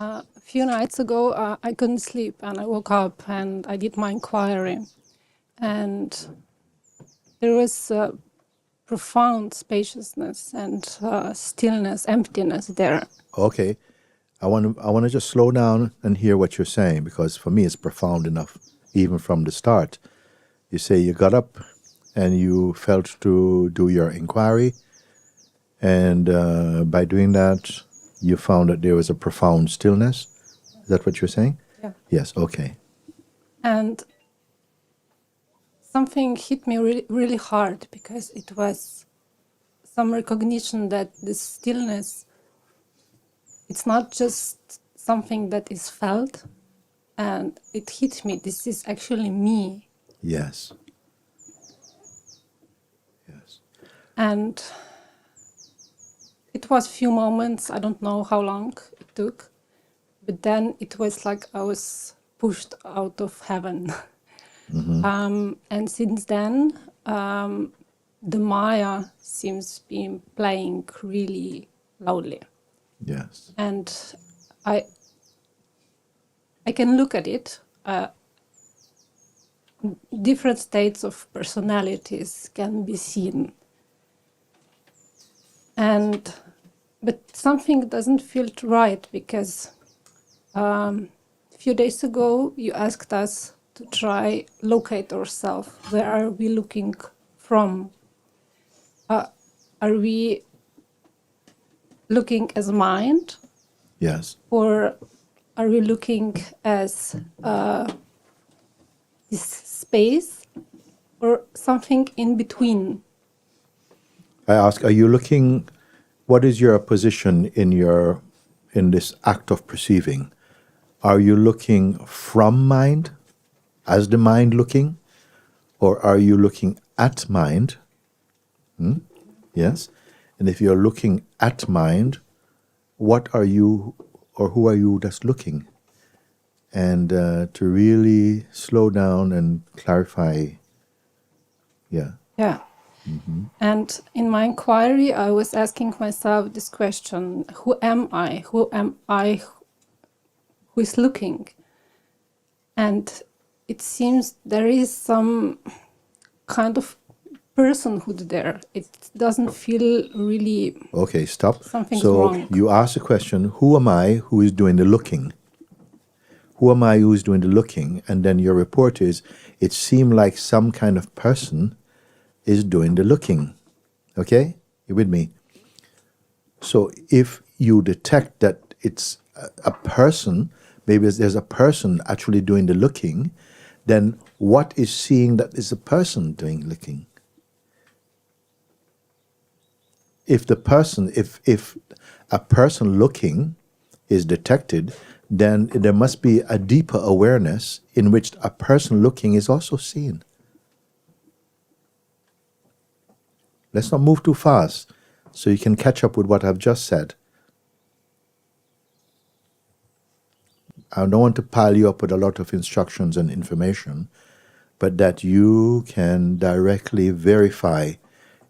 A few nights ago, I couldn't sleep, and I woke up and I did my inquiry. And there was profound spaciousness and stillness, emptiness there. Okay. I want to just slow down and hear what you're saying, because for me it's profound enough, even from the start. You say you got up and you felt to do your inquiry, and by doing that, you found that there was a profound stillness. Is that what you're saying? Yeah. Yes, okay. And something hit me really, really hard, because it was some recognition that this stillness, it's not just something that is felt, and it hit me. This is actually me. Yes. Yes. And it was few moments, I don't know how long it took, but then it was like I was pushed out of heaven. Mm-hmm. And since then, the Maya seems being playing really loudly. Yes. And I can look at it. Different states of personalities can be seen. But something doesn't feel right, because a few days ago you asked us to try locate ourselves. Where are we looking from? Are we looking as mind? Yes. Or are we looking as this space, or something in between? I ask, are you looking, what is your position in this act of perceiving? Are you looking from mind, as the mind looking, or are you looking at mind? Yes. And if you're looking at mind, what are you, or who are you that's looking? And to really slow down and clarify. Yeah. Yeah. Mm-hmm. And in my inquiry, I was asking myself this question: who am I? Who am I who is looking? And it seems there is some kind of personhood there. It doesn't feel really... Okay, stop. Something's so wrong. You ask the question, who am I who is doing the looking? Who am I who is doing the looking? And then your report is, it seemed like some kind of person is doing the looking. Okay? You with me? So if you detect that it's a person, maybe there's a person actually doing the looking, then what is seeing that is a person doing looking? If a person looking is detected, then there must be a deeper awareness in which a person looking is also seen. Let's not move too fast so you can catch up with what I've just said. I don't want to pile you up with a lot of instructions and information, but that you can directly verify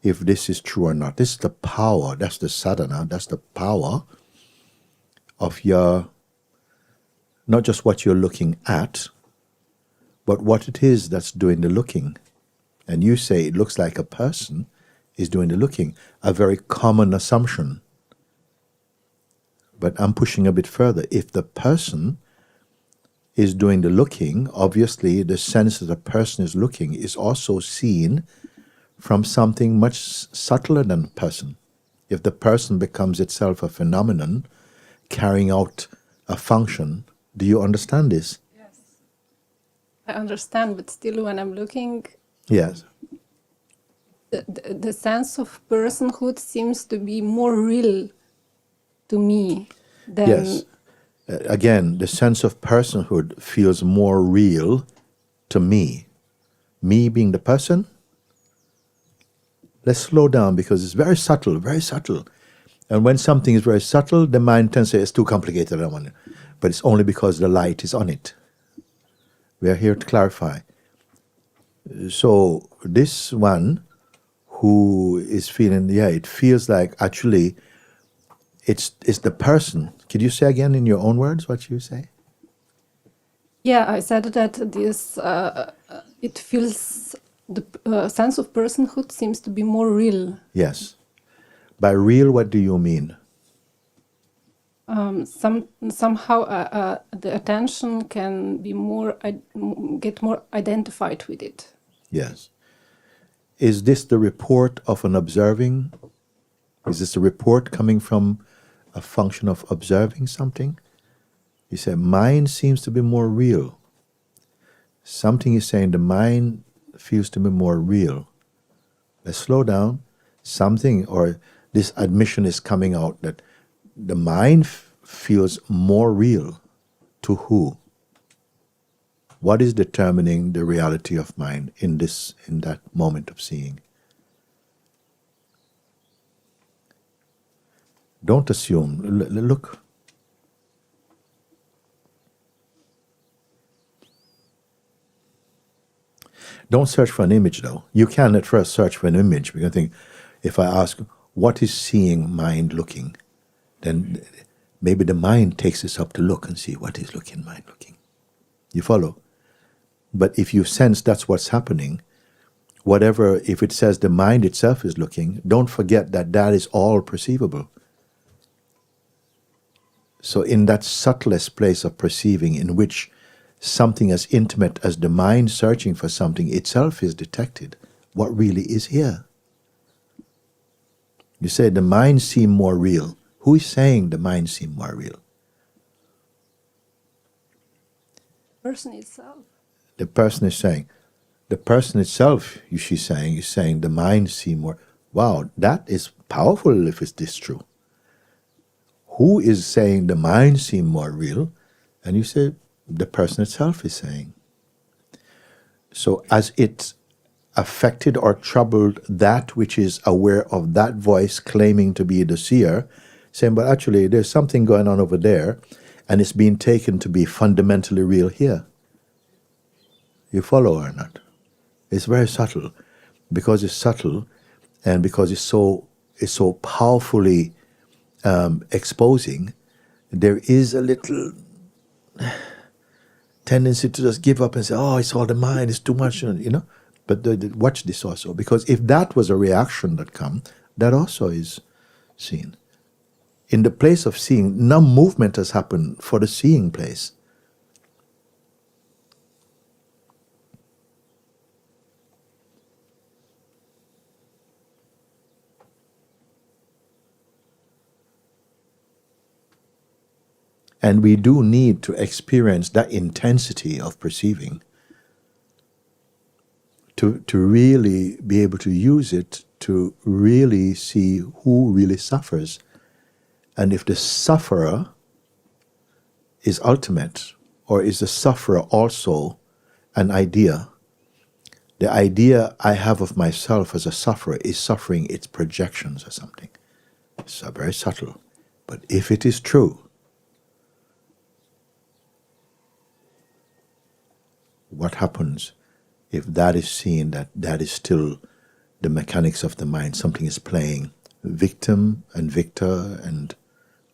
if this is true or not. This is the power, that's the sadhana, that's the power of your, not just what you're looking at, but what it is that's doing the looking. And you say it looks like a person is doing the looking, a very common assumption. But I'm pushing a bit further. If the person is doing the looking, obviously the sense that the person is looking is also seen from something much subtler than the person. If the person becomes itself a phenomenon, carrying out a function, do you understand this? Yes. I understand, but still when I'm looking... Yes. The sense of personhood seems to be more real to me than... Yes. Again, the sense of personhood feels more real to me. Me being the person. Let's slow down, because it's very subtle, very subtle. And when something is very subtle, the mind tends to say it's too complicated, I don't want it. But it's only because the light is on it. We are here to clarify. So this one who is feeling, it feels like actually it's the person. Could you say again in your own words what you say? Yeah, I said that this it feels the sense of personhood seems to be more real. Yes. By real, what do you mean? Somehow the attention can be more get more identified with it. Yes. Is this the report of an observing? Is this a report coming from a function of observing something? You say, mind seems to be more real. Something is saying the mind feels to be more real. Let's slow down. Something, or this admission is coming out that the mind feels more real. To who? What is determining the reality of mind in that moment of seeing? Don't assume. Look. Don't search for an image, though. You can at first search for an image. Because I think, if I ask, what is seeing mind looking? Then maybe the mind takes us up to look and see what is looking, mind looking. You follow? But if you sense that's what's happening, whatever, if it says the mind itself is looking, don't forget that that is all perceivable. So in that subtlest place of perceiving, in which something as intimate as the mind searching for something itself is detected, what really is here? You say the mind seem more real. Who is saying the mind seem more real? Person itself. The person is saying. The person itself, she's saying, is saying the mind seem more. Wow, that is powerful if it's this true. Who is saying the mind seem more real? And you say the person itself is saying. So as it affected or troubled that which is aware of that voice claiming to be the seer, saying, but actually there's something going on over there, and it's being taken to be fundamentally real here. You follow or not? It's very subtle. Because it's subtle, and because it's so powerfully exposing, there is a little tendency to just give up and say, oh, it's all the mind, it's too much, you know. But watch this also, because if that was a reaction that come, that also is seen. In the place of seeing, no movement has happened for the seeing place. And we do need to experience that intensity of perceiving to really be able to use it to really see who really suffers. And if the sufferer is ultimate, or is the sufferer also an idea, the idea I have of myself as a sufferer is suffering its projections or something. It's very subtle. But if it is true, what happens if that is seen, that is still the mechanics of the mind, something is playing, victim and victor and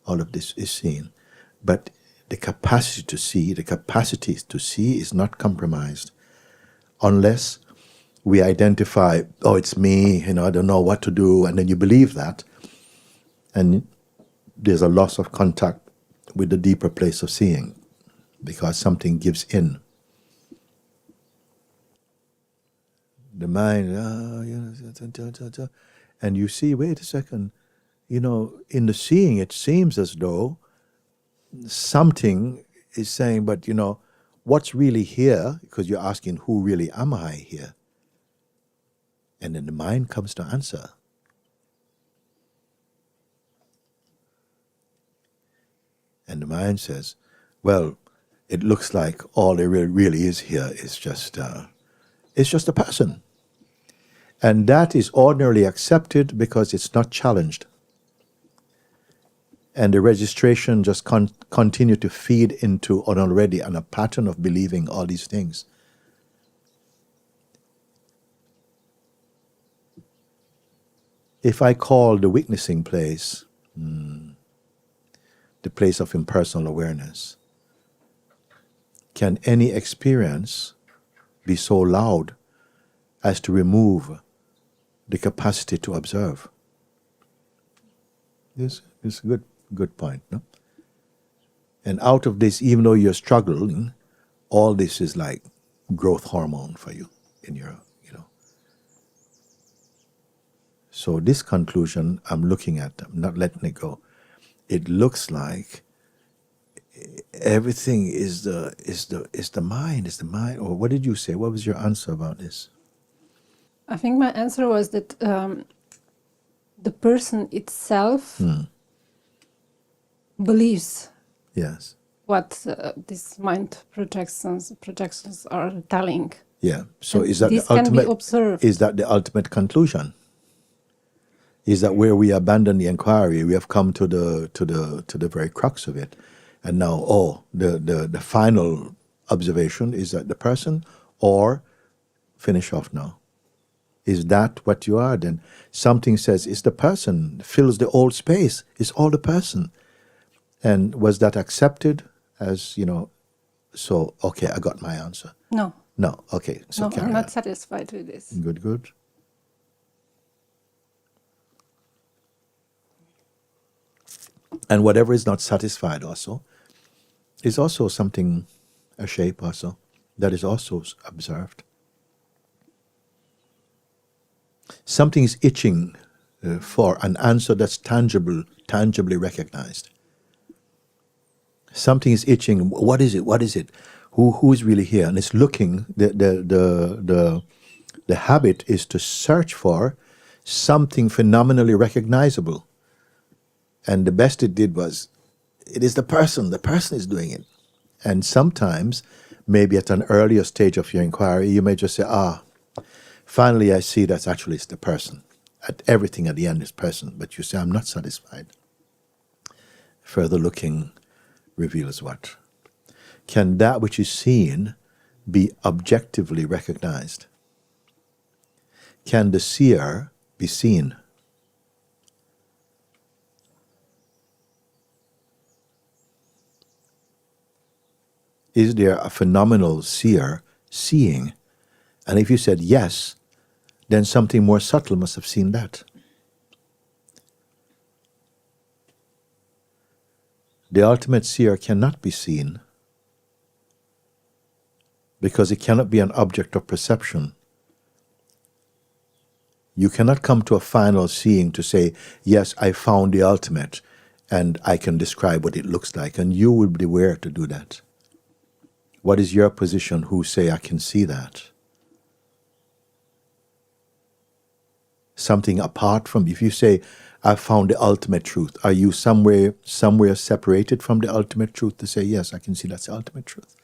all of this is seen. But the capacity to see is not compromised unless we identify, oh, it's me, I don't know what to do, and then you believe that, and there's a loss of contact with the deeper place of seeing because something gives in. The mind, and you see, wait a second, in the seeing it seems as though something is saying, but what's really here, because you're asking, who really am I here? And then the mind comes to answer. And the mind says, well, it looks like all there really is here is just a person. And that is ordinarily accepted because it's not challenged. And the registration just continue to feed into already a pattern of believing all these things. If I call the witnessing place, the place of impersonal awareness. Can any experience be so loud as to remove the capacity to observe? This is a good point, no? And out of this, even though you're struggling, all this is like growth hormone for you in your, So this conclusion I'm looking at, I'm not letting it go. It looks like everything is the mind. Or what did you say? What was your answer about this? I think my answer was that the person itself believes Yes. what these mind projections are telling. Yeah. So And is that this the can be ultimate? observed. Is that the ultimate conclusion? Is that where we abandon the inquiry? We have come to the very crux of it, and now, the final observation is that the person, or finish off now. Is that what you are? Then something says it's the person, fills the old space. It's all the person. And was that accepted as, so, okay, I got my answer. No. No, okay, so No, carry I'm on. not satisfied with this. Good. And whatever is not satisfied also is also something, a shape also, that is also observed. Something is itching for an answer that's tangibly recognized. Something is itching. What is it? What is it? Who is really here? And it's looking. The habit is to search for something phenomenally recognizable. And the best it did was, it is the person. The person is doing it. And sometimes, maybe at an earlier stage of your inquiry, you may just say, finally I see that actually it's the person. Everything at the end is person. But you say, I'm not satisfied. Further looking reveals what? Can that which is seen be objectively recognized? Can the seer be seen? Is there a phenomenal seer seeing? And if you said yes, then something more subtle must have seen that. The ultimate seer cannot be seen because it cannot be an object of perception. You cannot come to a final seeing to say, yes, I found the ultimate and I can describe what it looks like, and you will be aware to do that. What is your position who say, I can see that? Something apart from, if you say, I found the ultimate truth, are you somewhere separated from the ultimate truth to say, yes, I can see that's the ultimate truth?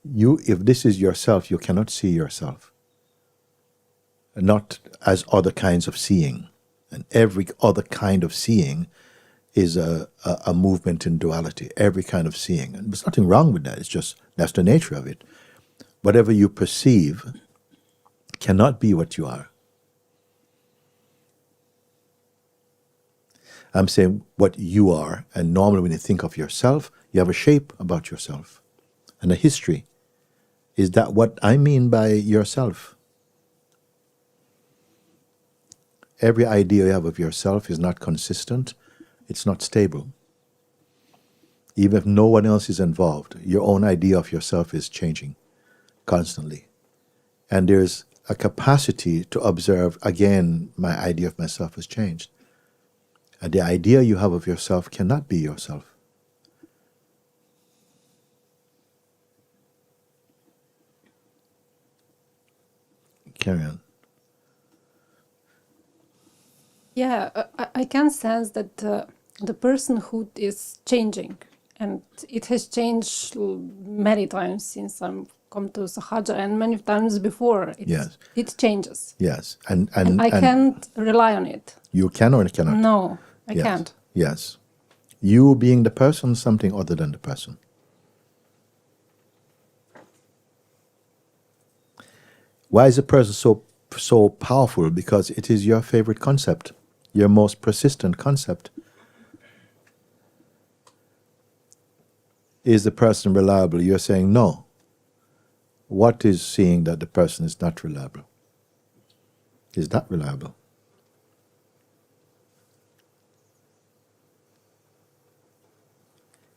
If this is yourself, you cannot see yourself. Not as other kinds of seeing. And every other kind of seeing is a movement in duality, every kind of seeing. And there's nothing wrong with that, it's just, that's the nature of it. Whatever you perceive cannot be what you are. I'm saying what you are, and normally when you think of yourself, you have a shape about yourself and a history. Is that what I mean by yourself? Every idea you have of yourself is not consistent, it's not stable. Even if no one else is involved, your own idea of yourself is changing constantly. And there's a capacity to observe, again, my idea of myself has changed. And the idea you have of yourself cannot be yourself. Carry on. Yeah, I can sense that the personhood is changing, and it has changed many times since I'm come to Sahaja, and many times before. Yes. It changes. Yes. And I can't rely on it. You can or cannot? No, I Yes. can't. Yes. You being the person, something other than the person. Why is a person so powerful? Because it is your favorite concept. your most persistent concept. Is the person reliable? You're saying no. What is seeing that the person is not reliable? Is that reliable?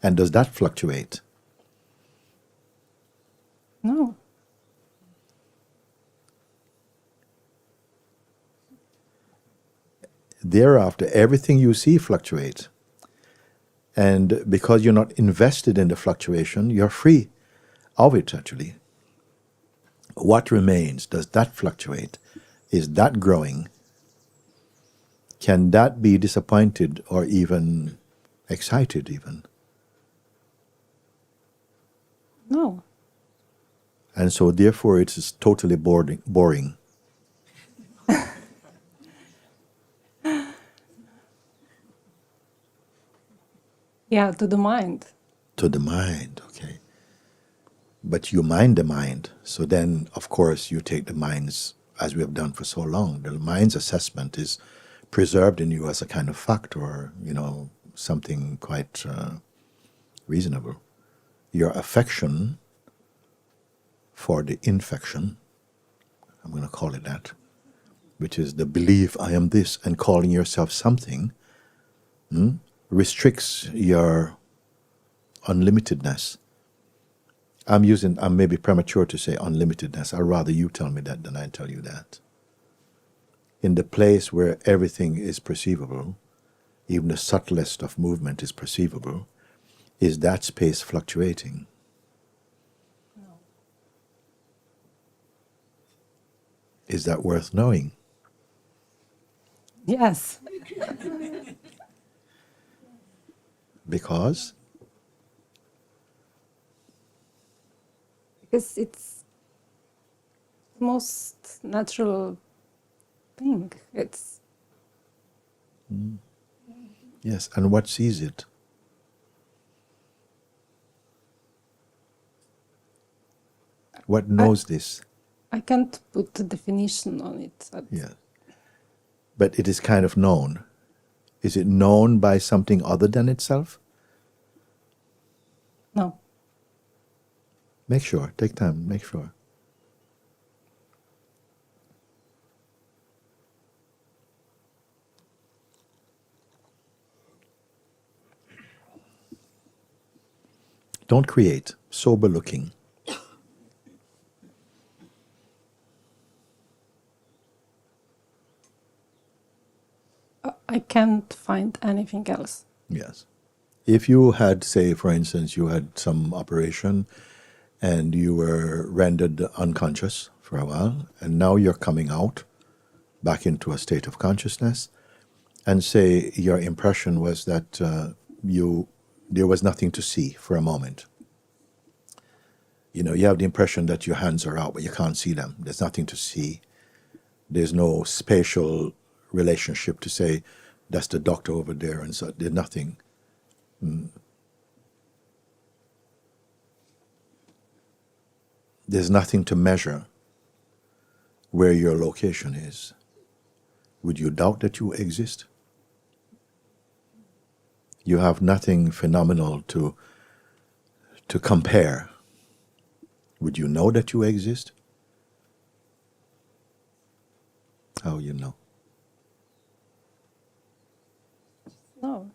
And does that fluctuate? No. Thereafter, everything you see fluctuates. And because you're not invested in the fluctuation, you're free of it, actually. What remains? Does that fluctuate? Is that growing? Can that be disappointed or even excited even? No. And so therefore it is totally boring. Yeah, to the mind. To the mind, okay. But you mind the mind, so then of course you take the mind's, as we have done for so long, the mind's assessment is preserved in you as a kind of fact, or something quite reasonable. Your affection for the infection, I'm going to call it that, which is the belief I am this and calling yourself something, restricts your unlimitedness. I'm maybe premature to say unlimitedness. I'd rather you tell me that than I tell you that. In the place where everything is perceivable, even the subtlest of movement is perceivable, is that space fluctuating? No. Is that worth knowing? Yes. Because? Because it's the most natural thing. It's Yes, and what sees it? What knows this? I can't put a definition on it. Yeah. But it is kind of known. Is it known by something other than itself? No. Make sure. Take time. Make sure. Don't create. Sober looking. I can't find anything else. Yes. If you had, say, for instance, you had some operation and you were rendered unconscious for a while, and now you're coming out back into a state of consciousness, and say your impression was that there was nothing to see for a moment. You have the impression that your hands are out, but you can't see them. There's nothing to see. There's no spatial relationship to say, that's the doctor over there, and so there's nothing. There's nothing to measure where your location is. Would you doubt that you exist? You have nothing phenomenal to compare. Would you know that you exist? How you know? No.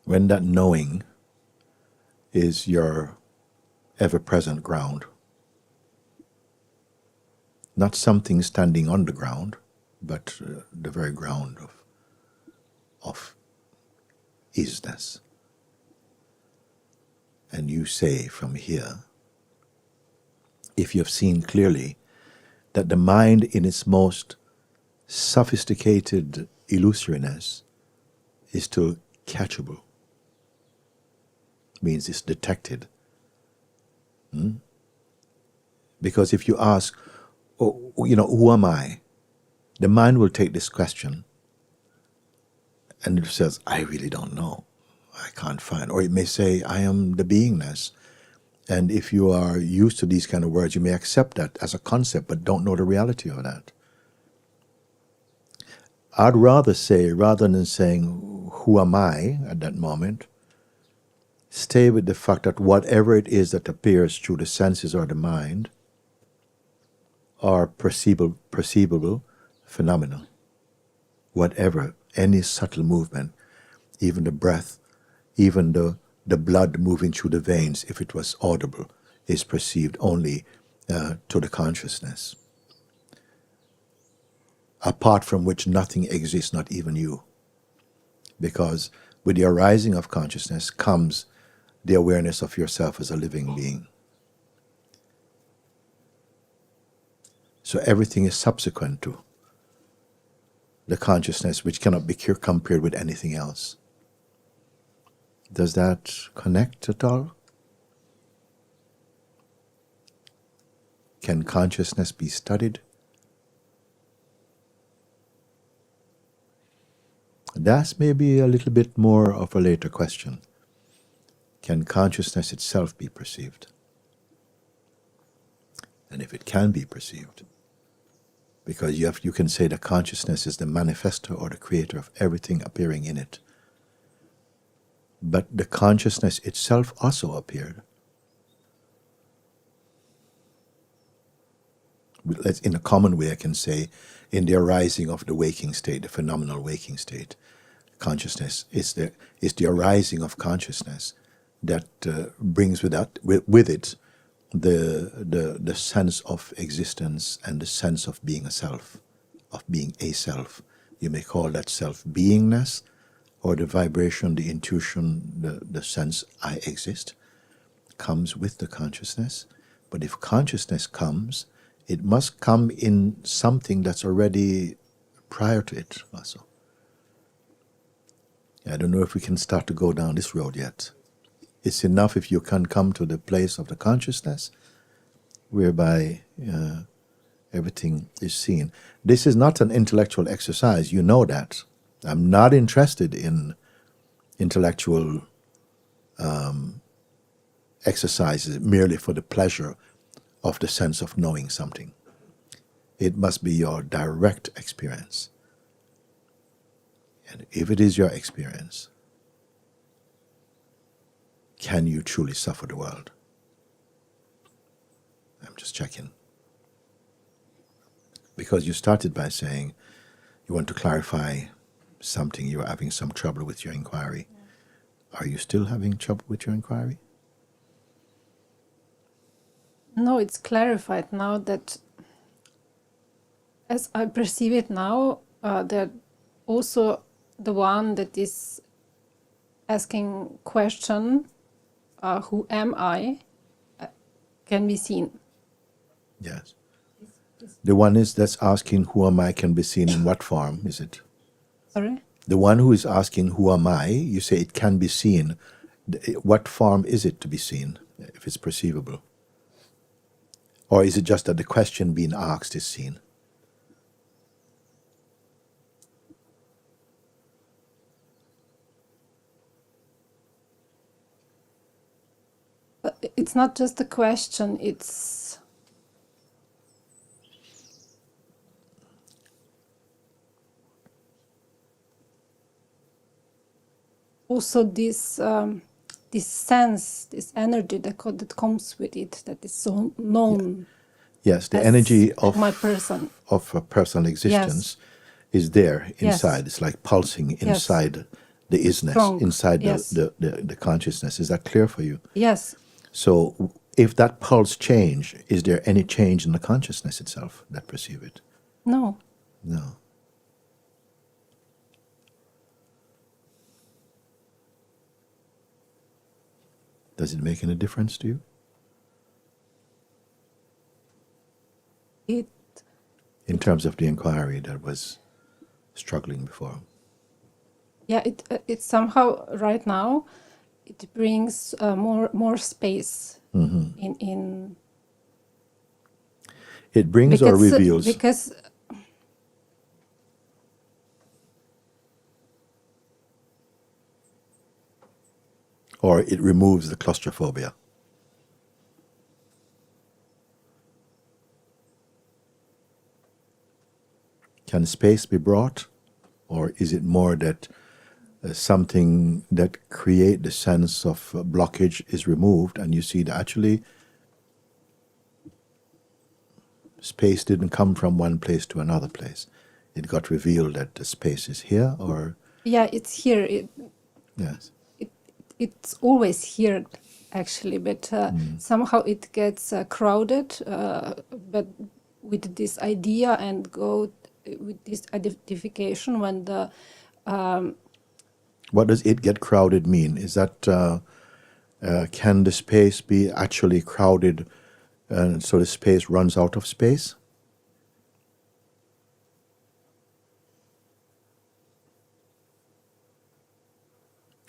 When that knowing is your ever-present ground, not something standing on the ground, but the very ground of isness. And you say from here, if you've seen clearly that the mind in its most sophisticated illusoriness is still catchable, means it's detected. Because if you ask, who am I? The mind will take this question and it says, I really don't know. I can't find. Or it may say, I am the beingness. And if you are used to these kind of words, you may accept that as a concept, but don't know the reality of that. I'd rather say, rather than saying, who am I at that moment, stay with the fact that whatever it is that appears through the senses or the mind are perceivable phenomena. Whatever, any subtle movement, even the breath, even the blood moving through the veins, if it was audible, is perceived only to the consciousness, apart from which nothing exists, not even you. Because with the arising of consciousness comes the awareness of yourself as a living being. So everything is subsequent to the consciousness, which cannot be compared with anything else. Does that connect at all? Can consciousness be studied? That's maybe a little bit more of a later question. Can consciousness itself be perceived? And if it can be perceived, because you can say that consciousness is the manifestor or the creator of everything appearing in it. But the consciousness itself also appeared. In a common way, I can say, in the arising of the waking state, the phenomenal waking state, consciousness is the arising of consciousness that brings with it the sense of existence and the sense of being a self, of being a self. You may call that self-beingness, or the vibration, the intuition, the sense I exist, comes with the consciousness. But if consciousness comes, it must come in something that's already prior to it also. I don't know if we can start to go down this road yet. It's enough if you can come to the place of the consciousness whereby everything is seen. This is not an intellectual exercise, you know that. I'm not interested in intellectual exercises merely for the pleasure of the sense of knowing something. It must be your direct experience. And if it is your experience, can you truly suffer the world? I'm just checking. Because you started by saying you want to clarify something, you are having some trouble with your inquiry. Are you still having trouble with your inquiry? No, it's clarified now that as I perceive it now, that also the one that is asking question, who am I, can be seen. Yes. The one that's asking who am I can be seen in what form is it? Sorry? The one who is asking who am I, you say it can be seen. What form is it to be seen, if it's perceivable? Or is it just that the question being asked is seen? It's not just a question, it's also this sense, this energy that comes with it, that is so known. Yes, the as energy of my person. Of a personal existence is there inside. It's like pulsing inside the isness, Strong. inside the consciousness. Is that clear for you? Yes. So if that pulse change, is there any change in the consciousness itself that perceive it? No. No. Does it make any difference to you? In terms of the inquiry that was struggling before. Yeah, it somehow right now it brings more space in. It brings or reveals. Because or it removes the claustrophobia? Can space be brought, or is it more that something that create the sense of blockage is removed, and you see that actually space didn't come from one place to another place? It got revealed that the space is here, or Yeah, it's here. yes, It's always here, actually, but somehow it gets crowded. But with this idea and go with this identification, when the what does it get crowded mean? Is that can the space be actually crowded, and so the space runs out of space?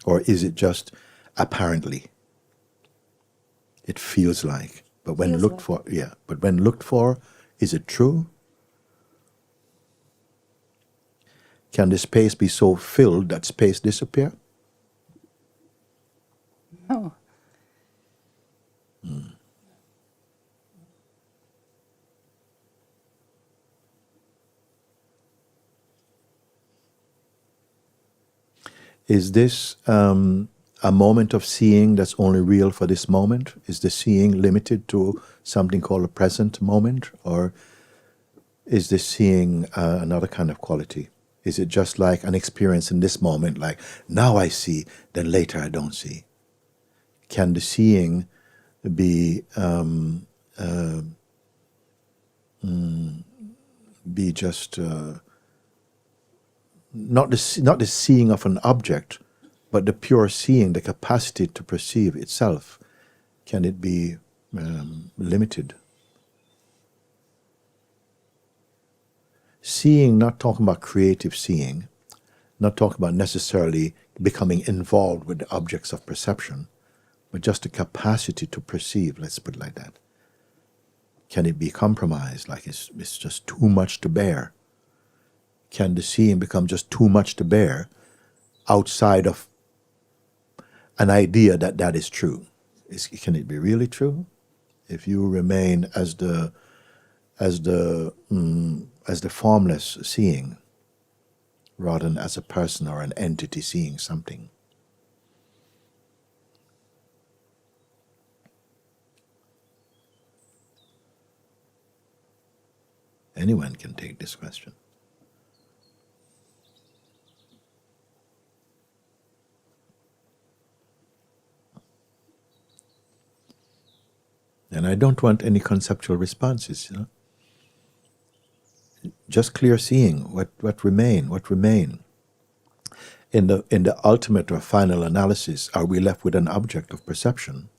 Or is it just apparently? It feels like, but when Feels looked like. for, yeah. But when looked for, is it true? Can the space be so filled that space disappear? oh, Is this a moment of seeing that's only real for this moment? Is the seeing limited to something called a present moment, or is this seeing another kind of quality? Is it just like an experience in this moment, like now I see, then later I don't see? Can the seeing be just not the seeing of an object, but the pure seeing, the capacity to perceive itself? Can it be limited? Seeing, not talking about creative seeing, not talking about necessarily becoming involved with the objects of perception, but just the capacity to perceive, let's put it like that. Can it be compromised, like it's just too much to bear? Can the seeing become just too much to bear outside of an idea that that is true? Can it be really true? If you remain as the formless seeing, rather than as a person or an entity seeing something. Anyone can take this question. And I don't want any conceptual responses, you know. Just clear seeing, what remain. In the ultimate or final analysis, are we left with an object of perception?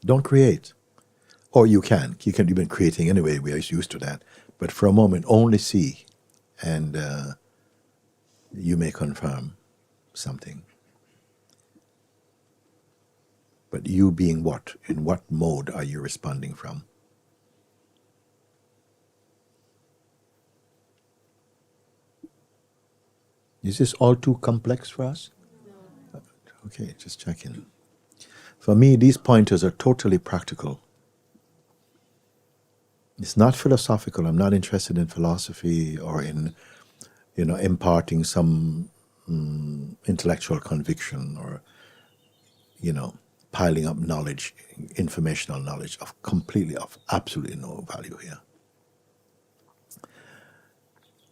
Don't create. Or you can. You've been creating anyway, we are used to that. But for a moment, only see, and you may confirm something. But you being what? In what mode are you responding from? Is this all too complex for us? No. Okay, just checking. For me, these pointers are totally practical. It's not philosophical. I'm not interested in philosophy or in, imparting some intellectual conviction or, piling up knowledge, informational knowledge of absolutely no value here.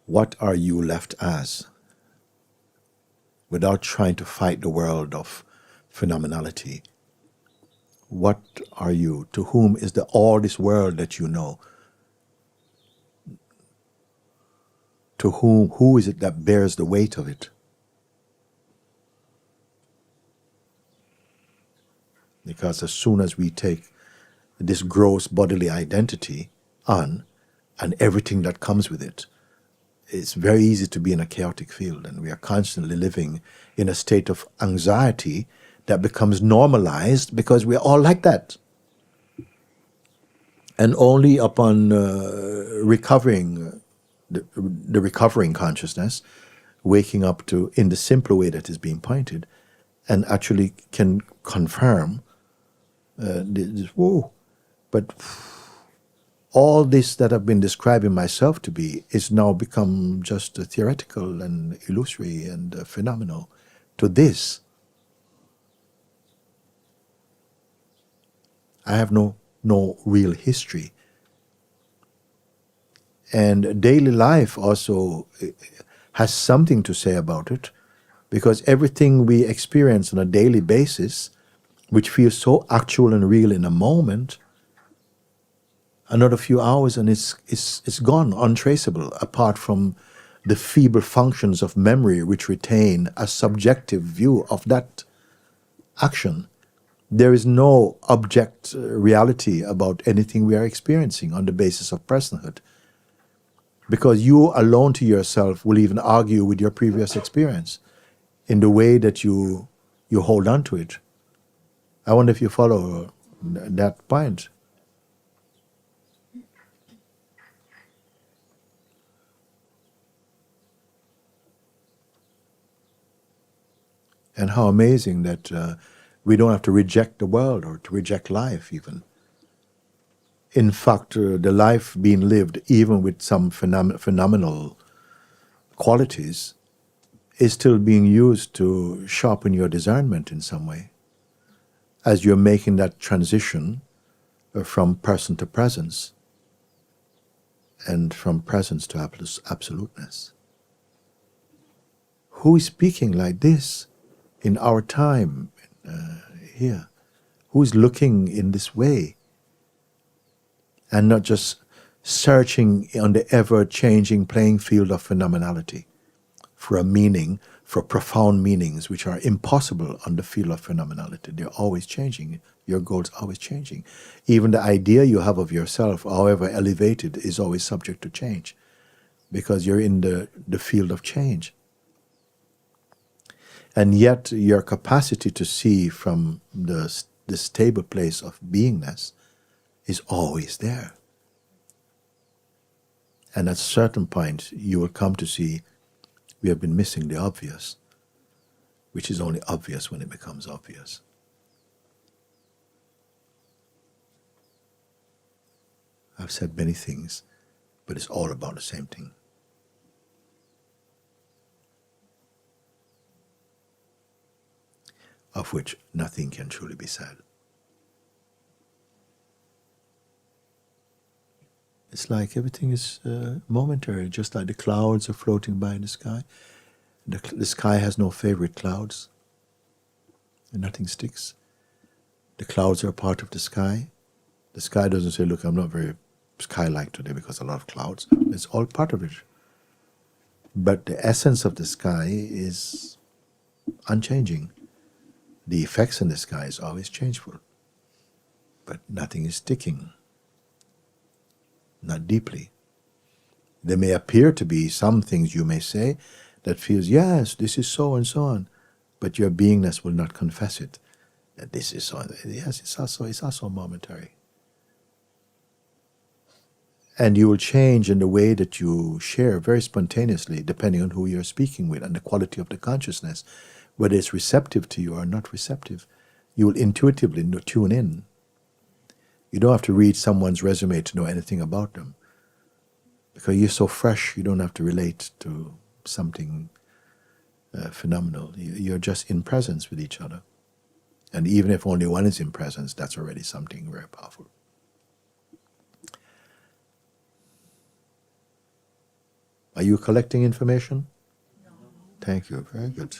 What are you left as? Without trying to fight the world of phenomenality, what are you? To whom is all this world that you know? To who is it that bears the weight of it? Because as soon as we take this gross bodily identity on, and everything that comes with it, it's very easy to be in a chaotic field, and we are constantly living in a state of anxiety that becomes normalized because we are all like that. And only upon recovering the recovering consciousness, waking up to in the simple way that is being pointed, and actually can confirm this, whoa, but all this that I've been describing myself to be is now become just theoretical and illusory and phenomenal to this. I have no real history. And daily life also has something to say about it, because everything we experience on a daily basis, which feels so actual and real in a moment, another few hours and it's gone, untraceable, apart from the feeble functions of memory which retain a subjective view of that action. There is no object reality about anything we are experiencing on the basis of personhood, because you alone to yourself will even argue with your previous experience in the way that you hold on to it. I wonder if you follow that point. And how amazing that we don't have to reject the world or to reject life even. In fact, the life being lived, even with some phenomenal qualities, is still being used to sharpen your discernment in some way, as you're making that transition from person to presence, and from presence to absoluteness. Who is speaking like this in our time here? Who is looking in this way and not just searching on the ever-changing playing field of phenomenality for a meaning, for profound meanings which are impossible on the field of phenomenality? They're always changing. Your goal's always changing. Even the idea you have of yourself, however elevated, is always subject to change, because you're in the field of change. And yet your capacity to see from the stable place of beingness is always there. And at a certain point you will come to see we have been missing the obvious, which is only obvious when it becomes obvious. I've said many things, but it's all about the same thing. Of which nothing can truly be said. It's like everything is momentary, just like the clouds are floating by in the sky. The sky has no favorite clouds, and nothing sticks. The clouds are a part of the sky. The sky doesn't say, look, I'm not very sky-like today because a lot of clouds. It's all part of it. But the essence of the sky is unchanging. The effects in the sky is always changeful. But nothing is sticking. Not deeply. There may appear to be some things you may say that feels, yes, this is so and so on, but your beingness will not confess it. That this is so. Yes, it's also momentary. And you will change in the way that you share very spontaneously, depending on who you're speaking with and the quality of the consciousness, whether it's receptive to you or not receptive. You will intuitively tune in. You don't have to read someone's resume to know anything about them, because you're so fresh, you don't have to relate to something phenomenal. You're just in presence with each other. And even if only one is in presence, that's already something very powerful. Are you collecting information? No. Thank you. Very good.